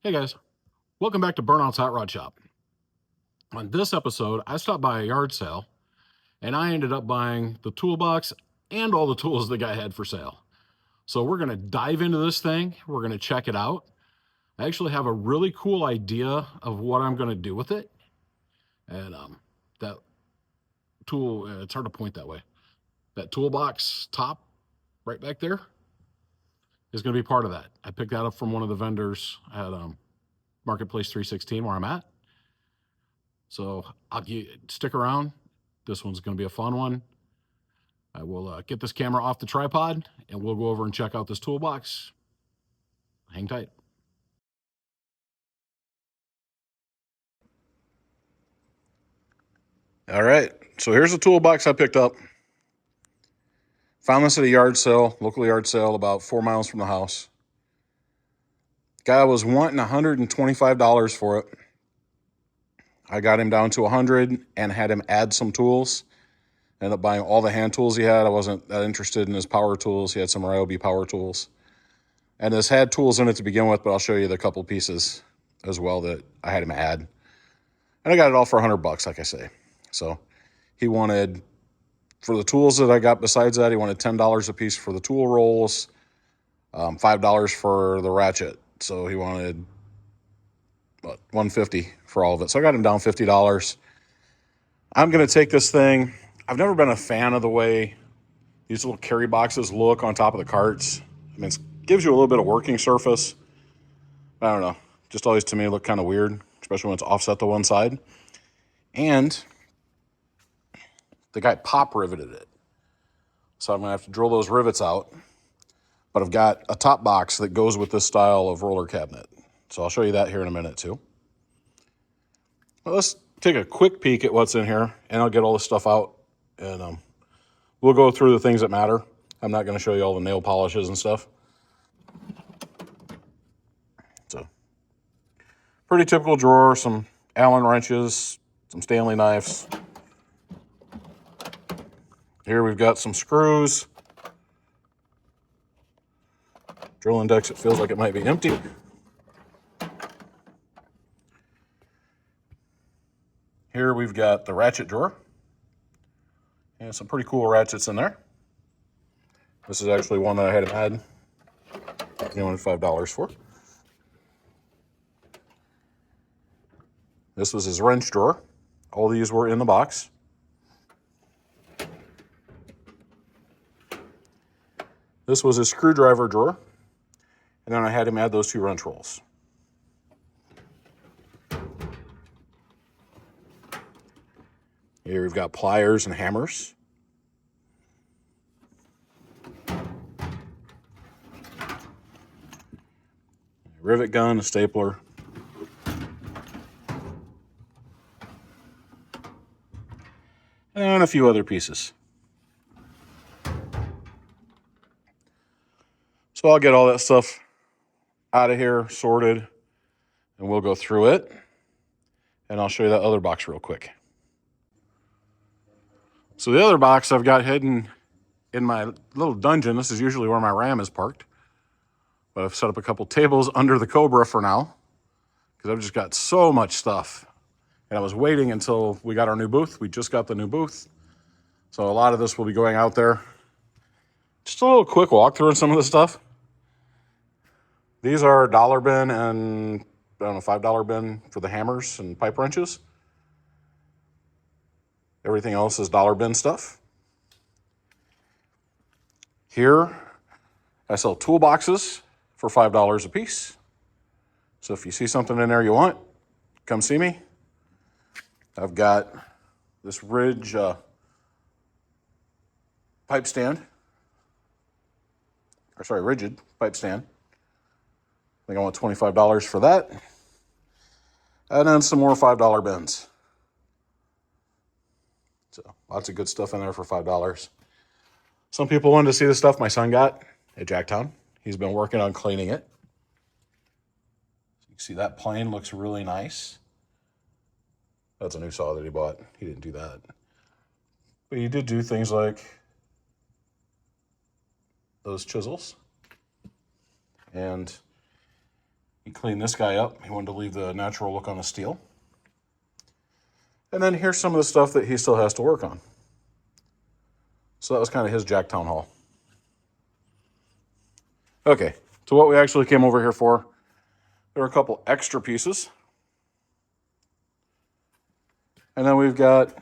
Hey guys, welcome back to Burnout's Hot Rod Shop. On this episode, I stopped by a yard sale and I ended up buying the toolbox and all the tools the guy had for sale. So we're going to dive into this thing. We're going to check it out. I actually have a really cool idea of what I'm going to do with it. And that tool, it's hard to point that way. That toolbox top right back there is going to be part of that. I picked that up from one of the vendors at Marketplace 316 where I'm at. So stick around. This one's going to be a fun one. I will get this camera off the tripod and we'll go over and check out this toolbox. Hang tight. All right, so here's the toolbox I picked up. Found this at a yard sale, local yard sale, about 4 miles from the house. Guy was wanting $125 for it. I got him down to $100 and had him add some tools. Ended up buying all the hand tools he had. I wasn't that interested in his power tools. He had some Ryobi power tools. And this had tools in it to begin with, but I'll show you the couple pieces as well that I had him add. And I got it all for $100, like I say. So he wanted, for the tools that I got besides that, he wanted $10 a piece for the tool rolls, $5 for the ratchet. So he wanted $150 for all of it. So I got him down $50. I'm going to take this thing. I've never been a fan of the way these little carry boxes look on top of the carts. I mean, it gives you a little bit of working surface. I don't know. Just always to me look kind of weird, especially when it's offset to one side. And the guy pop riveted it. So I'm going to have to drill those rivets out. But I've got a top box that goes with this style of roller cabinet. So I'll show you that here in a minute too. Well, let's take a quick peek at what's in here, and I'll get all this stuff out, and we'll go through the things that matter. I'm not going to show you all the nail polishes and stuff. So, pretty typical drawer, some Allen wrenches, some Stanley knives. Here we've got some screws. Drill index, it feels like it might be empty. Here we've got the ratchet drawer. And some pretty cool ratchets in there. This is actually one that I had him add. He wanted $5 for. This was his wrench drawer. All these were in the box. This was his screwdriver drawer. And then I had him add those 2 wrench rolls. Here we've got pliers and hammers. Rivet gun, a stapler. And a few other pieces. So I'll get all that stuff out of here, sorted, and we'll go through it. And I'll show you that other box real quick. So the other box I've got hidden in my little dungeon. This is usually where my Ram is parked. But I've set up a couple tables under the Cobra for now, because I've just got so much stuff. And I was waiting until we got our new booth. We just got the new booth. So a lot of this will be going out there. Just a little quick walkthrough on some of the stuff. These are dollar bin and, I don't know, $5 bin for the hammers and pipe wrenches. Everything else is dollar bin stuff. Here, I sell toolboxes for $5 a piece. So if you see something in there you want, come see me. I've got this Ridge pipe stand. Rigid pipe stand. I think I want $25 for that. And then some more $5 bins. So lots of good stuff in there for $5. Some people wanted to see the stuff my son got at Jacktown. He's been working on cleaning it. You can see that plane looks really nice. That's a new saw that he bought. He didn't do that. But he did do things like those chisels. And He cleaned this guy up. He wanted to leave the natural look on the steel. And then here's some of the stuff that he still has to work on. So that was kind of his Jacktown haul. Okay, so what we actually came over here for, there are a couple extra pieces. And then we've got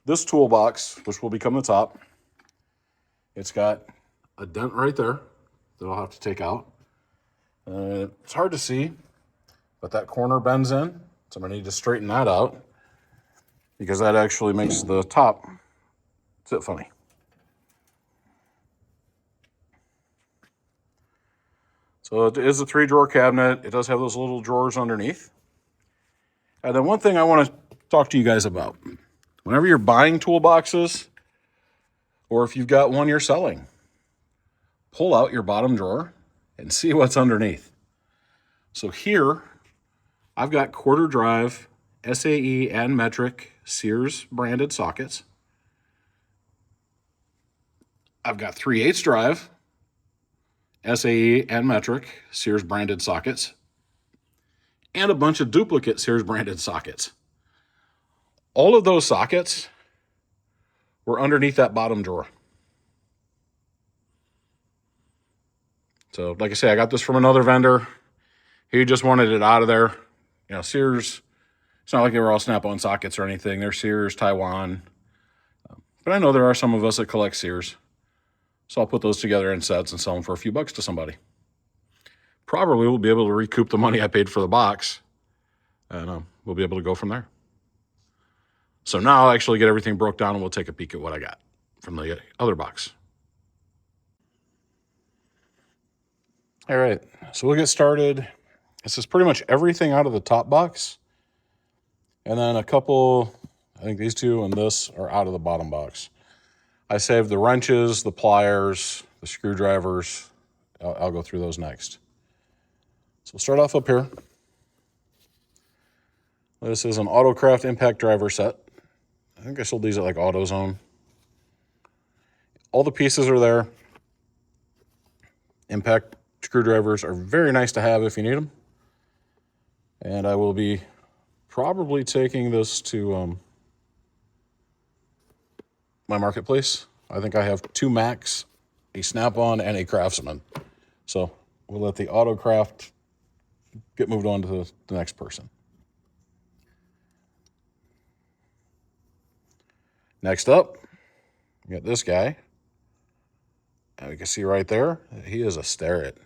this toolbox, which will become the top. It's got a dent right there that I'll have to take out. It's hard to see, but that corner bends in, so I'm gonna need to straighten that out because that actually makes the top sit funny. So it is a 3-drawer cabinet. It does have those little drawers underneath. And then one thing I want to talk to you guys about, whenever you're buying toolboxes, or if you've got one you're selling, pull out your bottom drawer and see what's underneath. So here, I've got quarter drive, SAE and metric Sears branded sockets. I've got 3/8 drive, SAE and metric Sears branded sockets, and a bunch of duplicate Sears branded sockets. All of those sockets were underneath that bottom drawer. So like I say, I got this from another vendor. He just wanted it out of there. You know, Sears, it's not like they were all Snap-on sockets or anything. They're Sears, Taiwan. But I know there are some of us that collect Sears. So I'll put those together in sets and sell them for a few bucks to somebody. Probably we'll be able to recoup the money I paid for the box. And we'll be able to go from there. So now I'll actually get everything broke down and we'll take a peek at what I got from the other box. All right, so we'll get started. This is pretty much everything out of the top box. And then a couple, I think these two and this are out of the bottom box. I saved the wrenches, the pliers, the screwdrivers. I'll go through those next. So we'll start off up here. This is an Autocraft impact driver set. I think I sold these at like AutoZone. All the pieces are there. Impact screwdrivers are very nice to have if you need them. And I will be probably taking this to my marketplace. I think I have 2 Macs, a Snap-on, and a Craftsman. So we'll let the Autocraft get moved on to the next person. Next up, we got this guy. And we can see right there, he is a Starrett.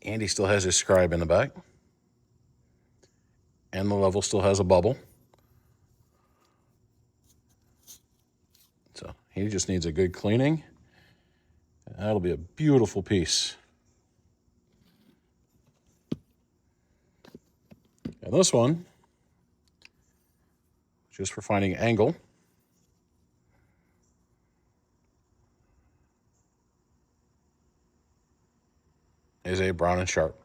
And he still has his scribe in the back. And the level still has a bubble. So he just needs a good cleaning. And that'll be a beautiful piece. And this one, just for finding angle, is a Brown and Sharp.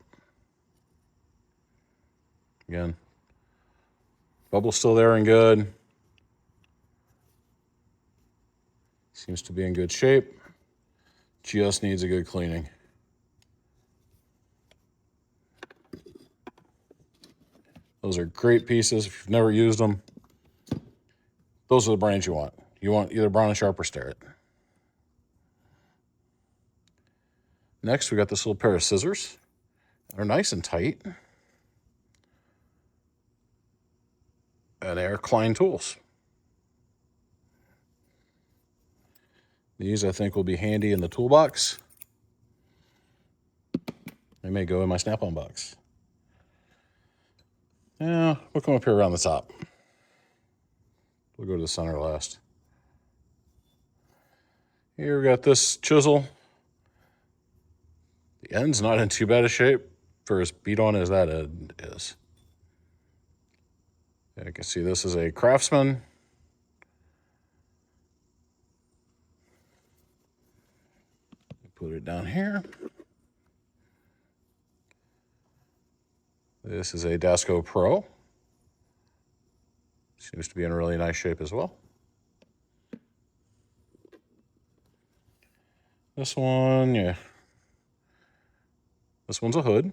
Again, bubble's still there and good. Seems to be in good shape. Just needs a good cleaning. Those are great pieces. If you've never used them, those are the brands you want. You want either Brown and Sharp or Starrett. Next, we got this little pair of scissors. They're nice and tight. And they are Klein tools. These, I think, will be handy in the toolbox. They may go in my Snap-on box. Yeah, we'll come up here around the top. We'll go to the center last. Here we got this chisel. The end's not in too bad a shape for as beat on as that end is. You can see this is a Craftsman. Put it down here. This is a Dasco Pro. Seems to be in really nice shape as well. This one, yeah. This one's a hood,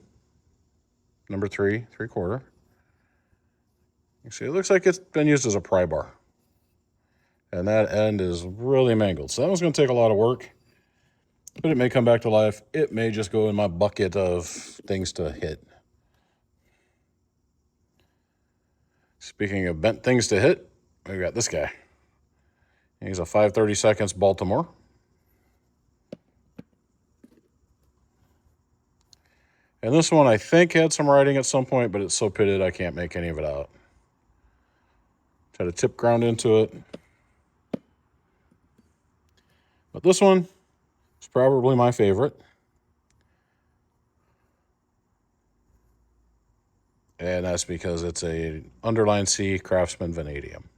number 3, 3/4. You see, it looks like it's been used as a pry bar. And that end is really mangled. So that one's going to take a lot of work, but it may come back to life. It may just go in my bucket of things to hit. Speaking of bent things to hit, we got this guy. He's a 5/32 Baltimore. And this one I think had some writing at some point, but it's so pitted I can't make any of it out. Try to tip ground into it. But this one is probably my favorite. And that's because it's a underline C Craftsman Vanadium.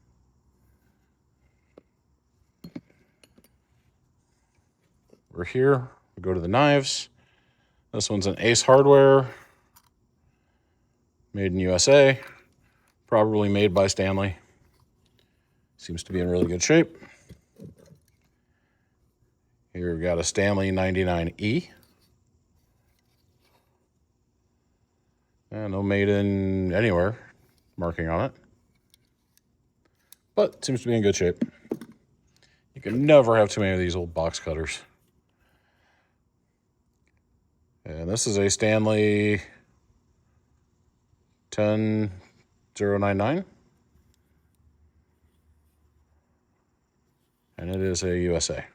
We're here. We go to the knives. This one's an Ace Hardware, made in USA, probably made by Stanley. Seems to be in really good shape. Here we've got a Stanley 99E. No made in anywhere marking on it, but seems to be in good shape. You can never have too many of these old box cutters. And this is a Stanley 10099. And it is a USA.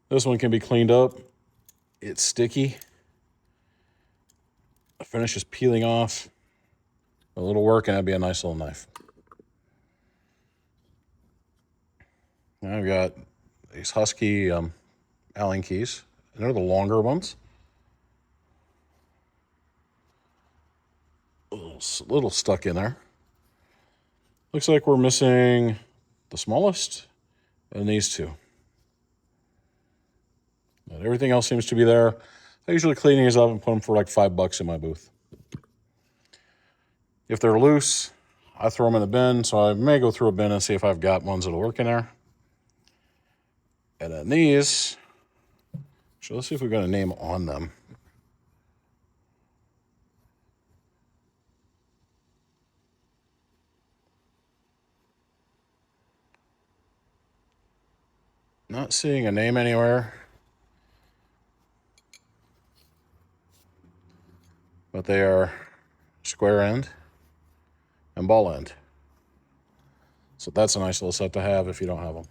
This one can be cleaned up. It's sticky. The finish is peeling off. A little work and that'd be a nice little knife. Now I've got these Husky Allen keys. And they're the longer ones. A little stuck in there. Looks like we're missing the smallest and these two. But everything else seems to be there. I usually clean these up and put them for like $5 in my booth. If they're loose, I throw them in the bin, so I may go through a bin and see if I've got ones that'll work in there. And then these, so let's see if we've got a name on them. Not seeing a name anywhere. But they are square end and ball end. So that's a nice little set to have if you don't have them.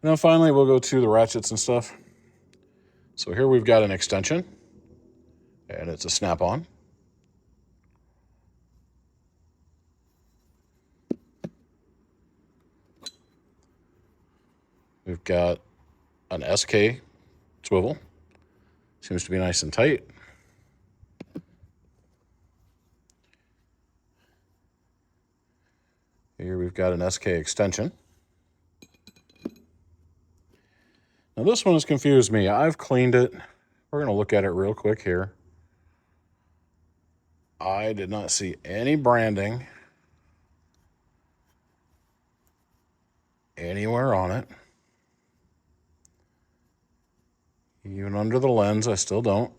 And then finally, we'll go to the ratchets and stuff. So here we've got an extension, and it's a snap-on. We've got an SK swivel. Seems to be nice and tight. Here we've got an SK extension. Now this one has confused me. I've cleaned it. We're going to look at it real quick here. I did not see any branding anywhere on it. Even under the lens, I still don't.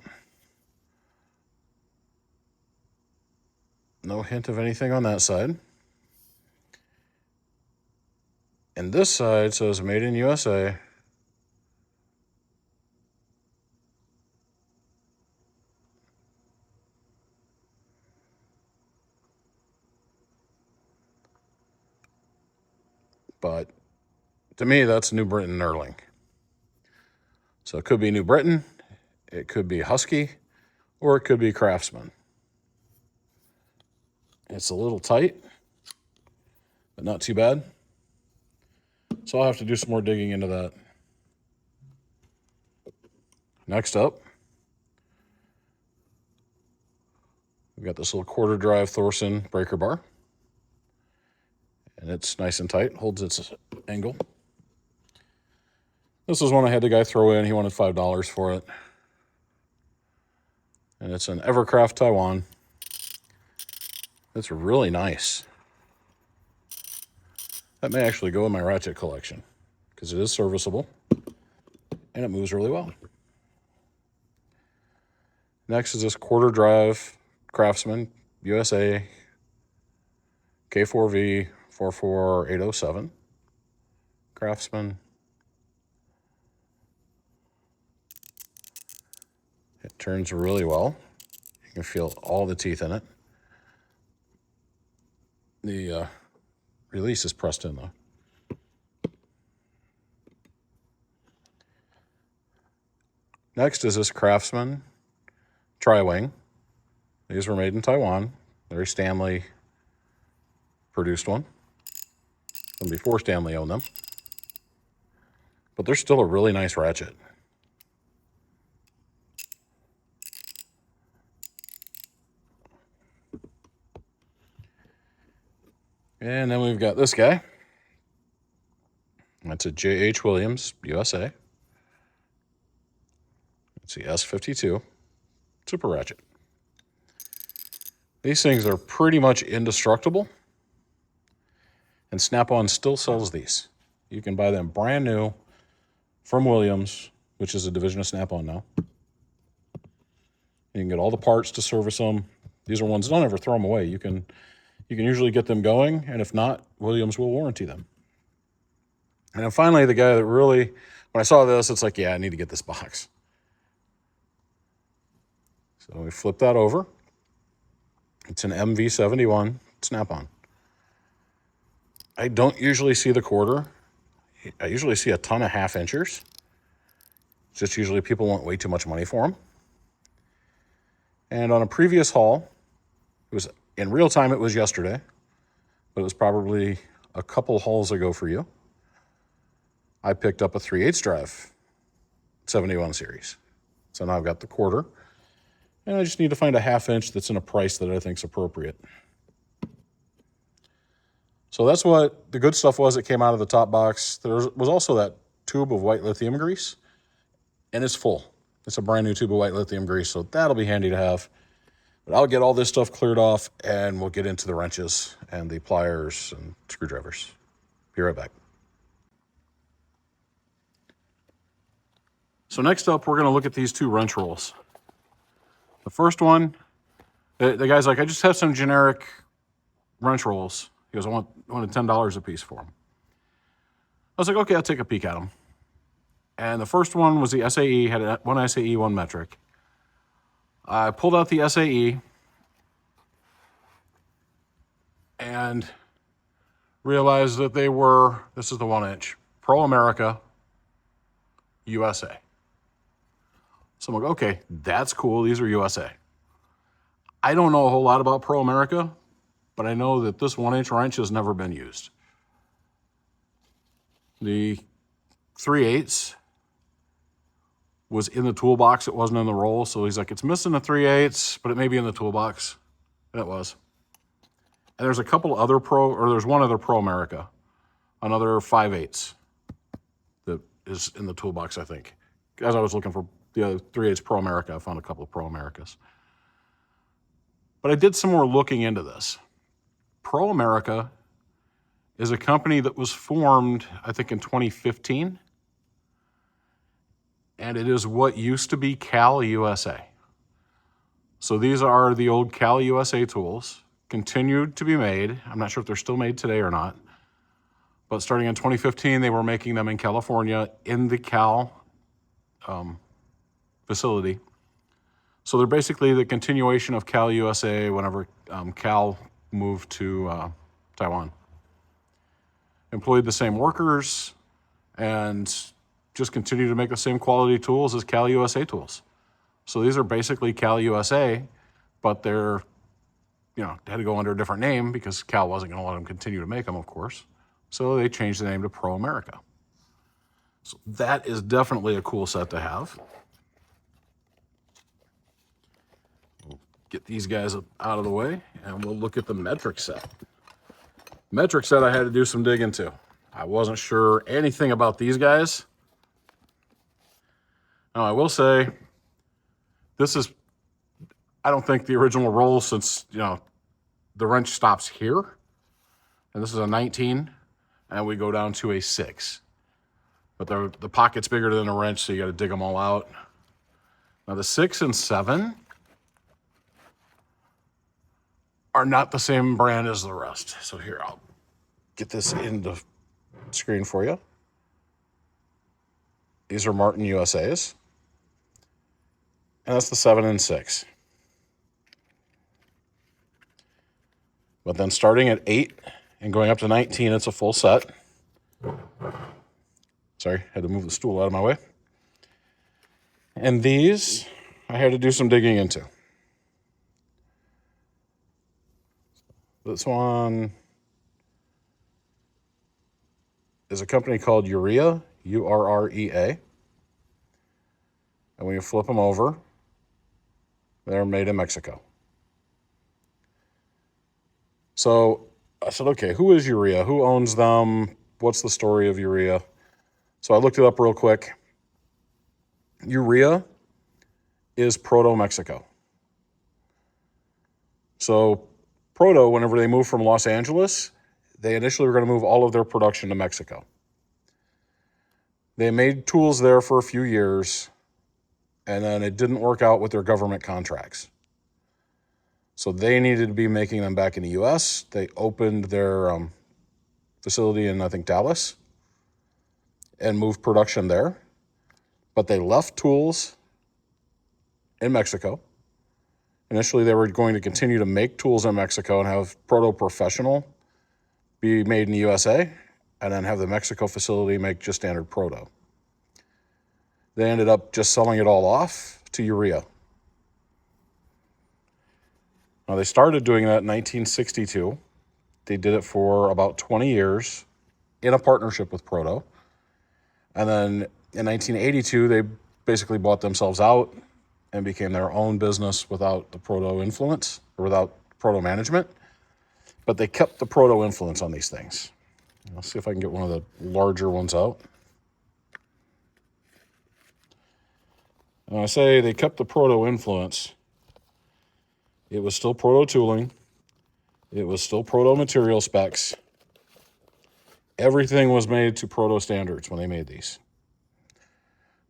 No hint of anything on that side. And this side says made in USA. But to me, that's New Britain knurling. So it could be New Britain, it could be Husky, or it could be Craftsman. It's a little tight, but not too bad. So I'll have to do some more digging into that. Next up, we've got this little quarter drive Thorson breaker bar. And it's nice and tight, holds its angle. This is one I had the guy throw in. He wanted $5 for it. And it's an Evercraft Taiwan. It's really nice. That may actually go in my Ratchet collection because it is serviceable. and it moves really well. Next is this quarter drive Craftsman USA K4V 44807 Craftsman. It turns really well. You can feel all the teeth in it. The release is pressed in though. Next is this Craftsman Tri-Wing. These were made in Taiwan. Larry Stanley produced one from before Stanley owned them. But they're still a really nice ratchet. And then we've got this guy. That's a J.H. Williams, USA. It's the S52 Super Ratchet. These things are pretty much indestructible, and Snap-on still sells these. You can buy them brand new from Williams, which is a division of Snap-on now. You can get all the parts to service them. These are ones, don't ever throw them away. You can usually get them going, and if not, Williams will warranty them. And then finally, the guy that really, when I saw this, it's like, yeah, I need to get this box. So we flip that over. It's an MV71 Snap-on. I don't usually see the quarter. I usually see a ton of half-inchers. Just usually people want way too much money for them. And on a previous haul, it was in real time, it was yesterday, but it was probably a couple hauls ago for you. I picked up a 3/8 drive 71 series. So now I've got the quarter, and I just need to find a half-inch that's in a price that I think is appropriate. So that's what the good stuff was that came out of the top box. There was also that tube of white lithium grease, and it's full. It's a brand new tube of white lithium grease, so that'll be handy to have. But I'll get all this stuff cleared off, and we'll get into the wrenches and the pliers and screwdrivers. Be right back. So next up, we're going to look at these two wrench rolls. The first one, the guy's like, I just have some generic wrench rolls. He goes, I wanted $10 a piece for them. I was like, okay, I'll take a peek at them. And the first one was the SAE, had one SAE, one metric. I pulled out the SAE and realized that they were, this is the 1-inch, Pro America, USA. So I'm like, okay, that's cool. These are USA. I don't know a whole lot about Pro America, but I know that this 1-inch wrench has never been used. The 3/8 was in the toolbox. It wasn't in the roll. So he's like, it's missing the 3/8, but it may be in the toolbox. And it was. And there's a couple other there's one other Pro America, another 5/8 that is in the toolbox, I think. As I was looking for the other 3/8 Pro America, I found a couple of Pro Americas. But I did some more looking into this. Pro America is a company that was formed, I think, in 2015. And it is what used to be Cal USA. So these are the old Cal USA tools, continued to be made. I'm not sure if they're still made today or not. But starting in 2015, they were making them in California in the Cal facility. So they're basically the continuation of Cal USA whenever Cal moved to Taiwan. Employed the same workers and just continue to make the same quality tools as Cal USA tools. So these are basically Cal USA, but they're, had to go under a different name because Cal wasn't going to let them continue to make them, of course. So they changed the name to Pro America. So that is definitely a cool set to have. We'll get these guys out of the way, and we'll look at the metric set. Metric set I had to do some digging into. I wasn't sure anything about these guys. Now, I will say, this is, I don't think the original roll since, the wrench stops here. And this is a 19, and we go down to a 6. but the pocket's bigger than a wrench, so you got to dig them all out. Now the 6 and 7 are not the same brand as the rest. So here, I'll get this in the screen for you. These are Martin USA's. And that's the 7 and 6. But then starting at 8 and going up to 19, it's a full set. Sorry, had to move the stool out of my way. And these, I had to do some digging into. This one is a company called Urea, Urrea. And when you flip them over, they're made in Mexico. So I said, okay, who is Urea? Who owns them? What's the story of Urea? So I looked it up real quick. Urea is Proto Mexico. So Proto, whenever they moved from Los Angeles, they initially were going to move all of their production to Mexico. They made tools there for a few years, and then it didn't work out with their government contracts. So they needed to be making them back in the U.S. They opened their facility in, I think, Dallas, and moved production there. But they left tools in Mexico. Initially, they were going to continue to make tools in Mexico and have Proto Professional be made in the USA, and then have the Mexico facility make just standard Proto. They ended up just selling it all off to Urea. Now, they started doing that in 1962. They did it for about 20 years in a partnership with Proto. And then in 1982, they basically bought themselves out and became their own business without the Proto influence, or without Proto management. But they kept the Proto influence on these things. Let's see if I can get one of the larger ones out. And I say they kept the Proto influence. It was still Proto tooling. It was still Proto material specs. Everything was made to Proto standards when they made these.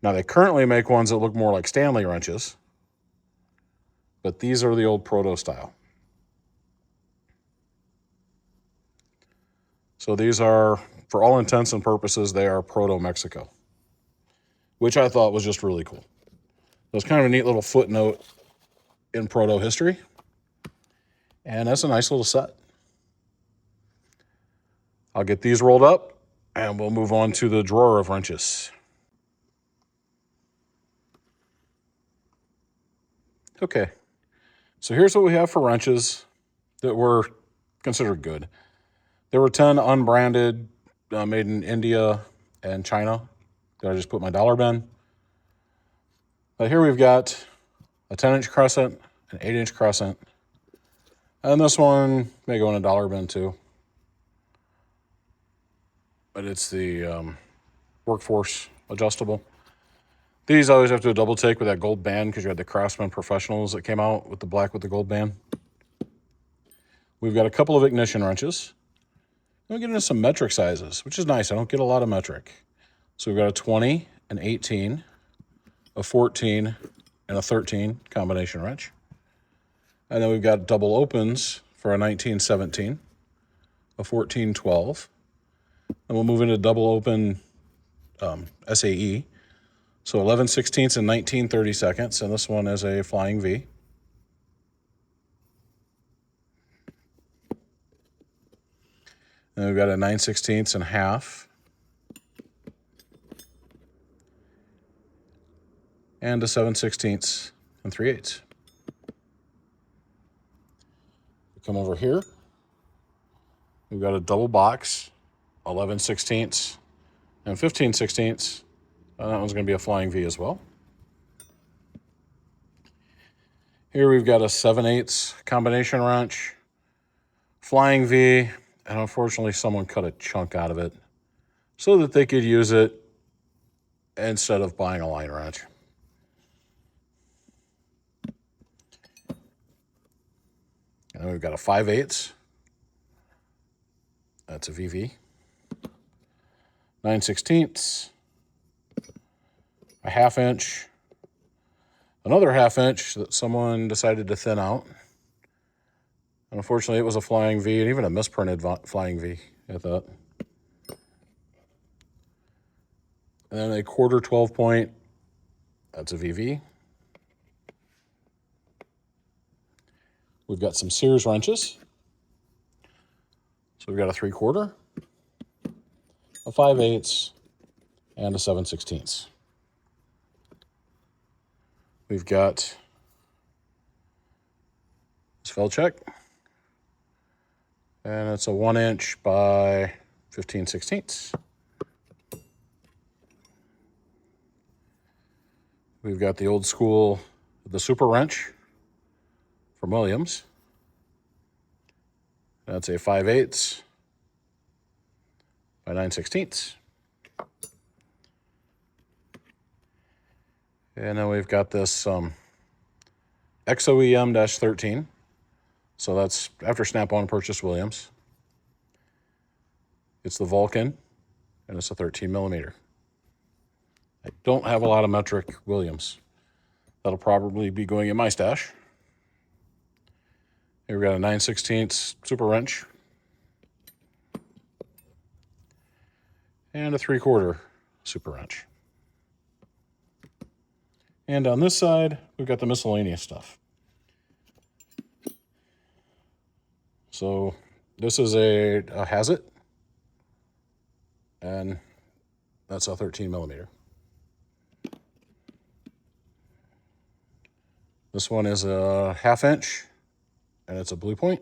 Now, they currently make ones that look more like Stanley wrenches, but these are the old Proto style. So these are, for all intents and purposes, they are Proto Mexico, which I thought was just really cool. It was kind of a neat little footnote in Proto history, and that's a nice little set. I'll get these rolled up, and we'll move on to the drawer of wrenches. Okay, so here's what we have for wrenches that were considered good. There were 10 unbranded, made in India and China that I just put in my dollar bin. But here we've got a 10-inch crescent, an 8-inch crescent, and this one may go in a dollar bin too. But it's the Workforce adjustable. These I always have to do a double take with that gold band because you had the Craftsman Professionals that came out with the black with the gold band. We've got a couple of ignition wrenches. Then we get into some metric sizes, which is nice. I don't get a lot of metric. So we've got a 20, an 18, a 14, and a 13 combination wrench. And then we've got double opens for a 1917, a 1412. And we'll move into double open SAE. So 11/16 and 19/32, and this one is a flying V. And we've got a 9/16 and half. And a 7/16 and 3/8. We come over here. We've got a double box, 11/16 and 15/16. That one's going to be a flying V as well. Here we've got a 7/8 combination wrench, flying V, and unfortunately someone cut a chunk out of it so that they could use it instead of buying a line wrench. And then we've got a 5/8. That's a VV. 9/16. a 1/2 inch, another 1/2 inch that someone decided to thin out. And unfortunately, it was a flying V, and even a misprinted flying V at that. And then a 1/4 12 point, that's a VV. We've got some Sears wrenches. So we've got a 3/4, a 5/8, and a 7/16. We've got spell check, and it's a 1 inch by 15/16. We've got the old school, the super wrench from Williams. That's a 5/8 by 9/16. And then we've got this XOEM-13. So that's after Snap-on purchased Williams. It's the Vulcan, and it's a 13 millimeter. I don't have a lot of metric Williams. That'll probably be going in my stash. Here we got a 9/16 super wrench. And a 3/4 super wrench. And on this side, we've got the miscellaneous stuff. So this is a Hazit, and that's a 13 millimeter. This one is a 1/2 inch, and it's a blue point.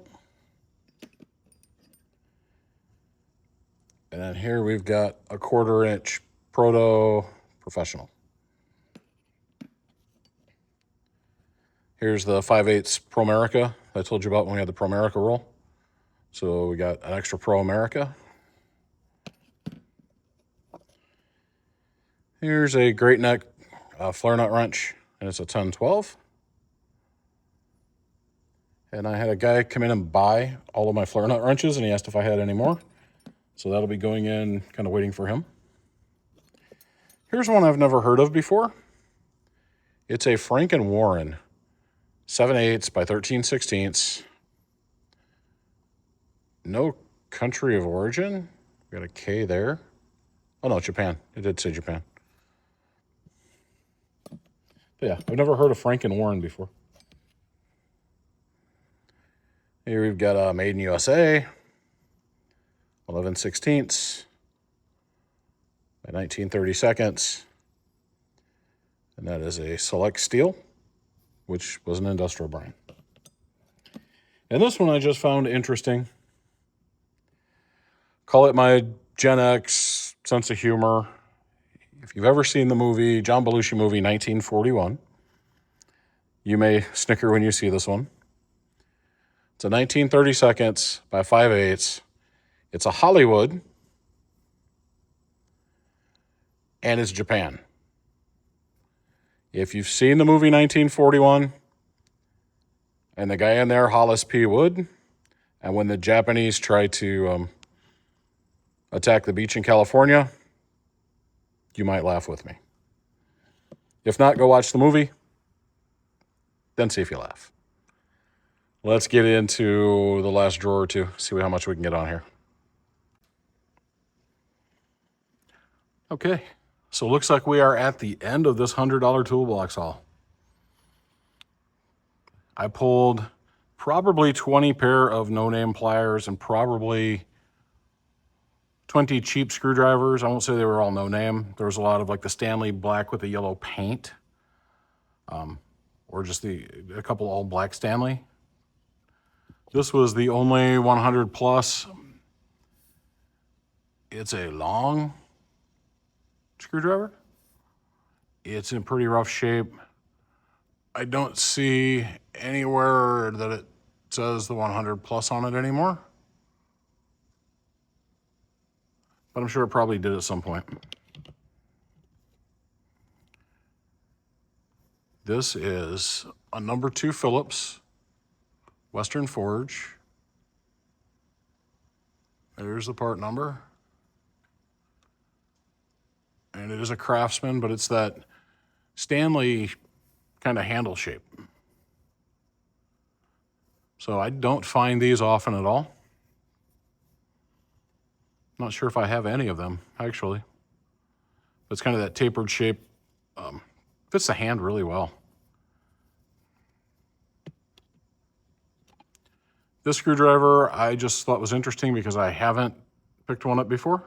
And then here we've got a 1/4 inch Proto Professional. Here's the 5/8 Pro America I told you about when we had the Pro America roll. So we got an extra Pro America. Here's a Great Neck flare nut wrench, and it's a 10/12. And I had a guy come in and buy all of my flare nut wrenches, and he asked if I had any more. So that'll be going in, kind of waiting for him. Here's one I've never heard of before. It's a Frank and Warren 7/8 by 13/16. No country of origin. We got a K there. Oh no, Japan. It did say Japan. But yeah, I've never heard of Frank and Warren before. Here we've got a Made in USA, 11/16 by 19/32. And that is a Select Steel, which was an industrial brand. And this one I just found interesting. Call it my Gen X sense of humor. If you've ever seen the movie, John Belushi movie, 1941, you may snicker when you see this one. It's a 19/32 by 5/8. It's a Hollywood, and it's Japan. If you've seen the movie 1941, and the guy in there, Hollis P. Wood, and when the Japanese try to attack the beach in California, you might laugh with me. If not, go watch the movie, then see if you laugh. Let's get into the last drawer or two, see how much we can get on here. Okay, so it looks like we are at the end of this $100 toolbox haul. I pulled probably 20 pair of no-name pliers and probably 20 cheap screwdrivers. I won't say they were all no-name. There was a lot of like the Stanley black with the yellow paint, or just a couple all black Stanley. This was the only 100 plus. It's a long screwdriver. It's in pretty rough shape. I don't see anywhere that it says the 100 plus on it anymore, but I'm sure it probably did at some point. This is a number 2 Phillips Western Forge. There's the part number. And it is a Craftsman, but it's that Stanley kind of handle shape. So I don't find these often at all. Not sure if I have any of them, actually. But it's kind of that tapered shape. Fits the hand really well. This screwdriver I just thought was interesting because I haven't picked one up before.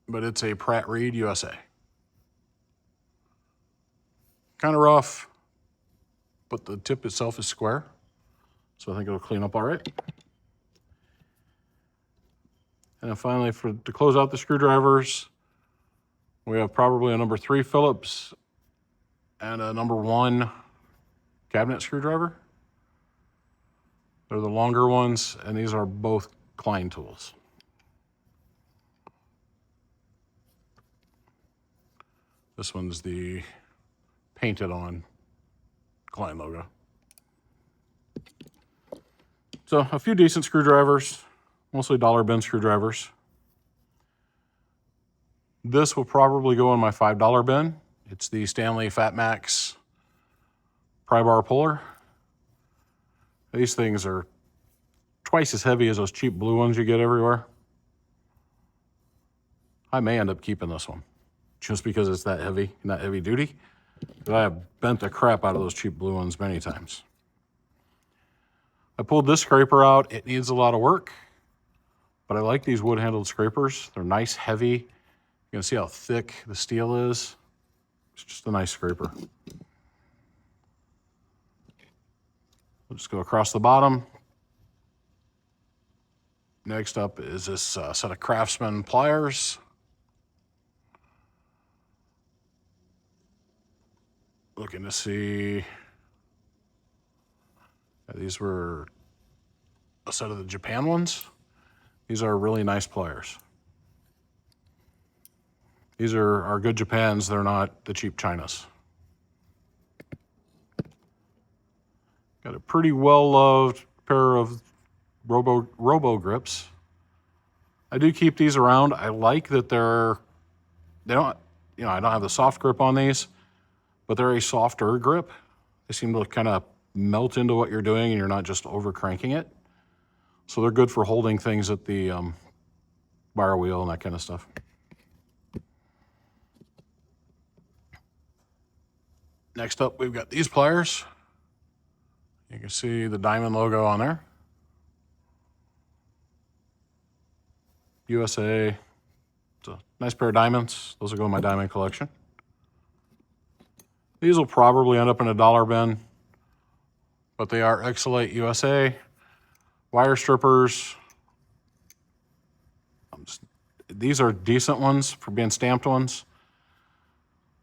But it's a Pratt Reed USA. Kind of rough, but the tip itself is square. So I think it'll clean up all right. And then finally, to close out the screwdrivers, we have probably a number 3 Phillips and a number 1 cabinet screwdriver. They're the longer ones, and these are both Klein tools. This one's the painted on Klein logo. So a few decent screwdrivers, mostly dollar bin screwdrivers. This will probably go in my $5 bin. It's the Stanley Fat Max pry bar puller. These things are twice as heavy as those cheap blue ones you get everywhere. I may end up keeping this one just because it's that heavy, not heavy duty. But I have bent the crap out of those cheap blue ones many times. I pulled this scraper out. It needs a lot of work, but I like these wood-handled scrapers. They're nice, heavy. You can see how thick the steel is. It's just a nice scraper. We'll just go across the bottom. Next up is this set of Craftsman pliers. Looking to see, these were a set of the Japan ones. These are really nice pliers. These are good Japans. They're not the cheap Chinas. Got a pretty well-loved pair of Robo grips. I do keep these around. I like that I don't have the soft grip on these, but they're a softer grip. They seem to kind of melt into what you're doing and you're not just over cranking it. So they're good for holding things at the bar wheel and that kind of stuff. Next up, we've got these pliers. You can see the diamond logo on there. USA. It's a nice pair of diamonds. Those will go in my diamond collection. These will probably end up in a dollar bin, but they are Exolite USA. Wire strippers. These are decent ones for being stamped ones.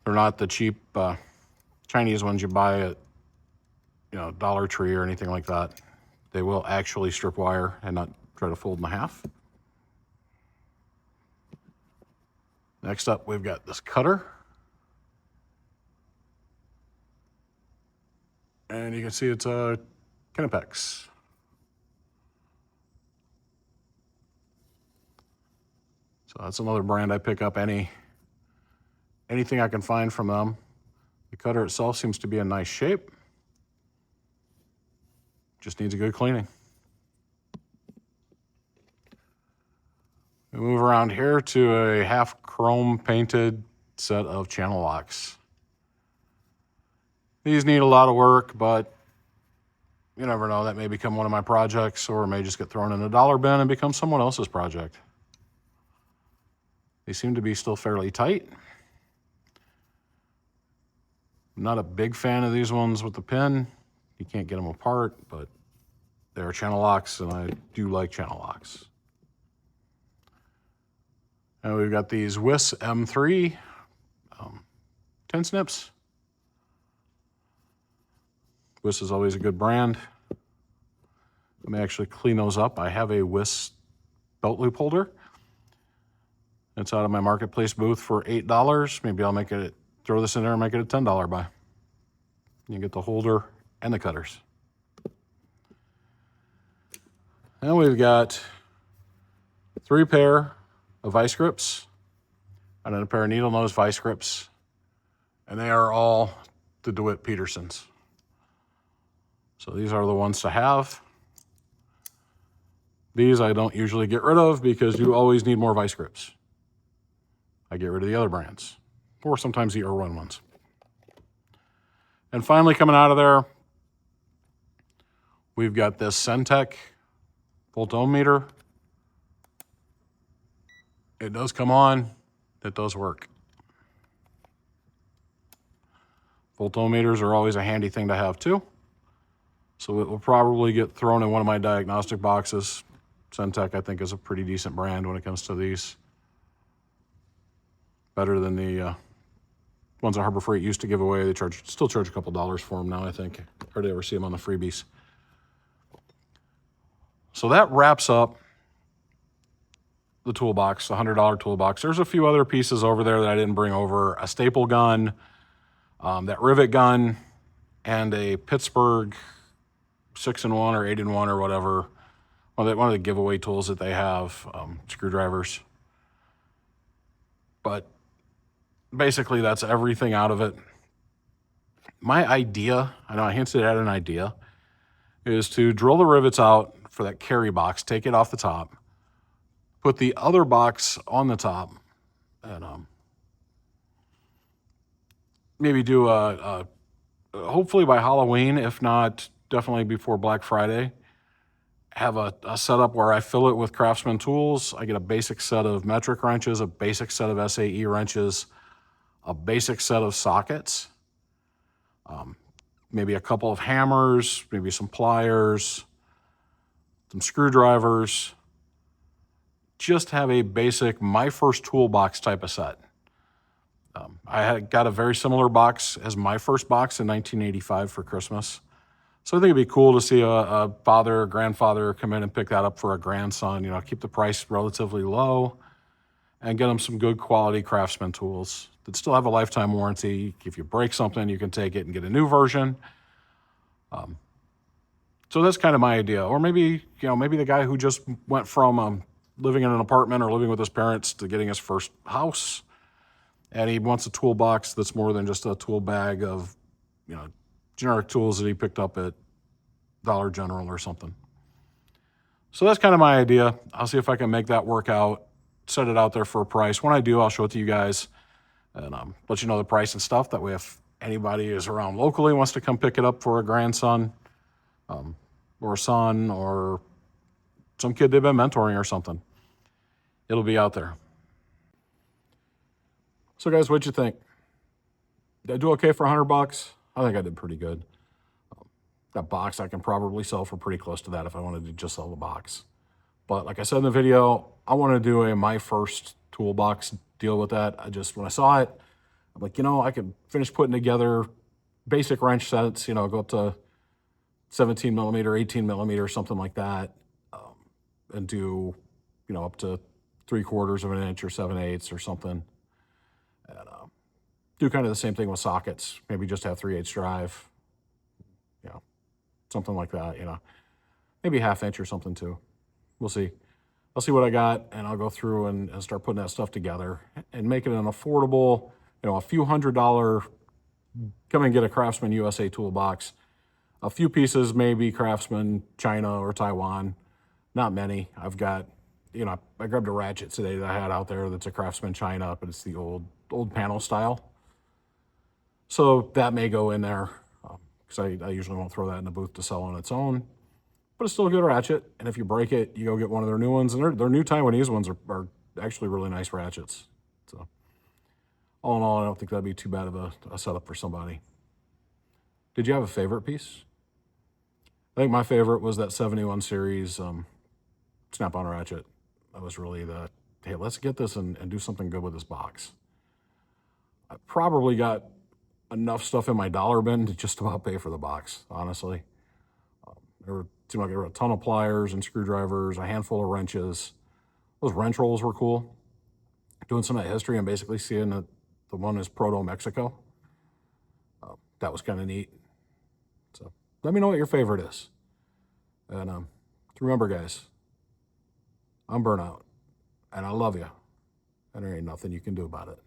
They're not the cheap Chinese ones you buy at Dollar Tree or anything like that. They will actually strip wire and not try to fold in half. Next up, we've got this cutter. And you can see it's a Kinepex. So that's another brand I pick up anything I can find from them. The cutter itself seems to be in nice shape. Just needs a good cleaning. We move around here to a half chrome painted set of channel locks. These need a lot of work, but you never know. That may become one of my projects, or it may just get thrown in a dollar bin and become someone else's project. They seem to be still fairly tight. I'm not a big fan of these ones with the pin. You can't get them apart, but they are channel locks, and I do like channel locks. And we've got these WIS M3 10 snips. WIS is always a good brand. Let me actually clean those up. I have a WIS belt loop holder. It's out of my marketplace booth for $8. Maybe I'll throw this in there and make it a $10 buy. You get the holder and the cutters. And we've got 3 pair of vice grips and then a pair of needle nose vice grips. And they are all the DeWitt Petersons. So these are the ones to have. These I don't usually get rid of because you always need more vice grips. I get rid of the other brands, or sometimes the Irwin ones. And finally, coming out of there, we've got this Centec volt ohm meter. It does come on. It does work. Volt ohm meters are always a handy thing to have too. So it will probably get thrown in one of my diagnostic boxes. Centec, I think, is a pretty decent brand when it comes to these. Better than the ones that Harbor Freight used to give away. They still charge a couple dollars for them now, I think. Hardly ever see them on the freebies. So that wraps up the toolbox, the $100 toolbox. There's a few other pieces over there that I didn't bring over. A staple gun, that rivet gun, and a Pittsburgh 6-in-1 or 8-in-1 or whatever. One of the giveaway tools that they have, screwdrivers. But basically, that's everything out of it. My idea, I know I hinted at an idea, is to drill the rivets out for that carry box, take it off the top, put the other box on the top, and maybe do hopefully by Halloween, if not definitely before Black Friday, have a setup where I fill it with Craftsman tools. I get a basic set of metric wrenches, a basic set of SAE wrenches, a basic set of sockets, maybe a couple of hammers, maybe some pliers, some screwdrivers. Just have a basic, my first toolbox type of set. I had got a very similar box as my first box in 1985 for Christmas. So I think it'd be cool to see a father or grandfather come in and pick that up for a grandson, you know, keep the price relatively low and get them some good quality Craftsman tools that still have a lifetime warranty. If you break something, you can take it and get a new version. So that's kind of my idea. Or maybe, maybe the guy who just went from living in an apartment or living with his parents to getting his first house, and he wants a toolbox that's more than just a tool bag of, generic tools that he picked up at Dollar General or something. So that's kind of my idea. I'll see if I can make that work out, set it out there for a price. When I do, I'll show it to you guys and let you know the price and stuff. That way, if anybody is around locally wants to come pick it up for a grandson or a son or some kid they've been mentoring or something, it'll be out there. So guys, what'd you think? Did I do okay for $100? I think I did pretty good. That box I can probably sell for pretty close to that if I wanted to just sell the box. But like I said in the video, I want to do my first toolbox deal with that. When I saw it, I'm like, I could finish putting together basic wrench sets, go up to 17 millimeter, 18 millimeter, something like that, and do, up to 3/4 of an inch or 7/8 or something. And do kind of the same thing with sockets. Maybe just have 3/8 drive, something like that, maybe 1/2 inch or something too. We'll see. I'll see what I got, and I'll go through and start putting that stuff together and make it an affordable, a few $100, come and get a Craftsman USA toolbox. A few pieces, maybe Craftsman China or Taiwan. Not many. I've got, I grabbed a Ratchet today that I had out there that's a Craftsman China, but it's the old panel style. So that may go in there because I usually won't throw that in the booth to sell on its own. But it's still a good ratchet, and if you break it, you go get one of their new ones, and their new Taiwanese ones are actually really nice ratchets. So all in all, I don't think that'd be too bad of a setup for somebody. Did you have a favorite piece? I think my favorite was that 71 series snap-on ratchet. That was really hey, let's get this and do something good with this box. I probably got enough stuff in my dollar bin to just about pay for the box, honestly. It seemed like there were a ton of pliers and screwdrivers, a handful of wrenches. Those wrench rolls were cool. Doing some of that history and basically seeing that the one is Proto Mexico. That was kind of neat. So let me know what your favorite is. And remember, guys, I'm burnout, and I love you, and there ain't nothing you can do about it.